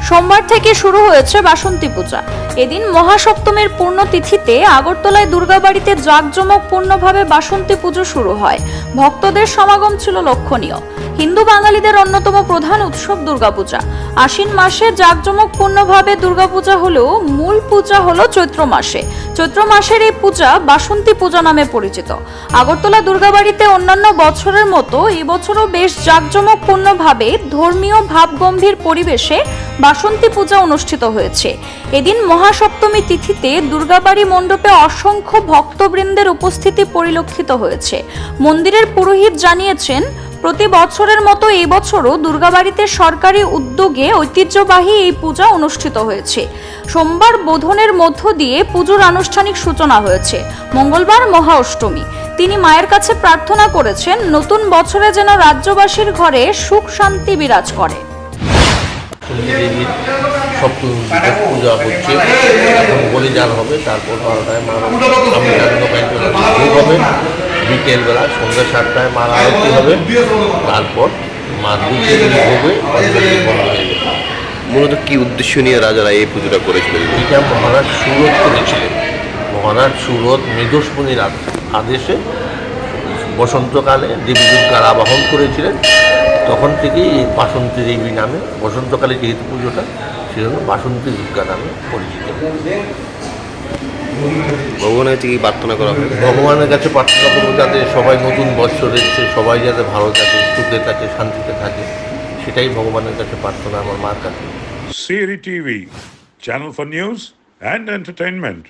সোমবার থেকে শুরু হয়েছে বাসন্তী পূজা। এদিন মহাসপ্তমীর পূর্ণতিথিতে আগরতলায় দুর্গাবাড়িতে জাঁকজমকপূর্ণভাবে বাসন্তী পুজো শুরু হয়। ভক্তদের সমাগম ছিল লক্ষণীয়। হিন্দু বাঙালিদের অন্যতম প্রধান উৎসব দুর্গাপূজা। আশ্বিন মাসে জাঁকজমকপূর্ণভাবে দুর্গাপূজা হলেও মূল পূজা হলো চৈত্র মাসে। চৈত্র মাসের এই পূজা বাসন্তী পূজা নামে পরিচিত। আগরতলা দুর্গাবাড়িতে অন্যান্য বছরের মতো এবছরও বেশ জাঁকজমকপূর্ণভাবে ধর্মীয় ভাবগম্ভীর পরিবেশে বাসন্তী পূজা অনুষ্ঠিত হয়েছে। এদিন মহাসপ্তমী তিথিতে দুর্গাবাড়ি মণ্ডপে অসংখ্য ভক্তবৃন্দের উপস্থিতি পরিলক্ষিত হয়েছে। মন্দিরের পুরোহিত জানিয়েছেন, প্রতি বছরের মতো এবছরও দুর্গাবাড়িতে সরকারি উদ্যোগে ঐতিহ্যবাহী এই পূজা অনুষ্ঠিত হয়েছে। সোমবার বোধনের মধ্য দিয়ে পুজোর আনুষ্ঠানিক সূচনা হয়েছে। মঙ্গলবার মহা অষ্টমী। তিনি মায়ের কাছে প্রার্থনা করেছেন, নতুন বছরে যেন রাজ্যবাসীর ঘরে সুখ শান্তি বিরাজ করে। সপ্তমীতে পূজা হচ্ছে, এখন বলিদান হবে, তারপর 12টায় মা ভোগ হবে, বিকেলবেলা সন্ধ্যা 7টায় মার আরতি হবে, তারপর মা দুধের ভোগে বন্ধ হয়ে যাবে। মূলত কি উদ্দেশ্য নিয়ে রাজারা এই পুজোটা করেছিলেন? এটা মহারাজ সুরত করেছিলেন। মহারাজ সুরত মেদস্মনির আদেশে বসন্তকালে দেবী দুর্গার আবাহন করেছিলেন। তখন থেকেই এই বাসন্তী দেবী নামে, বসন্তকালে যেহেতু পুজোটা, সেজন্য বাসন্তী দুর্গা নামে পরিচিত। ভগবানের কাছে কি প্রার্থনা করা হয়? ভগবানের কাছে প্রার্থনা করবো যাতে সবাই নতুন বৎসর এসছে, সবাই যাতে ভালো থাকে, সুখে থাকে, শান্তিতে থাকে, সেটাই ভগবানের কাছে প্রার্থনা আমার মার কাছে। Siri TV, channel for news and entertainment.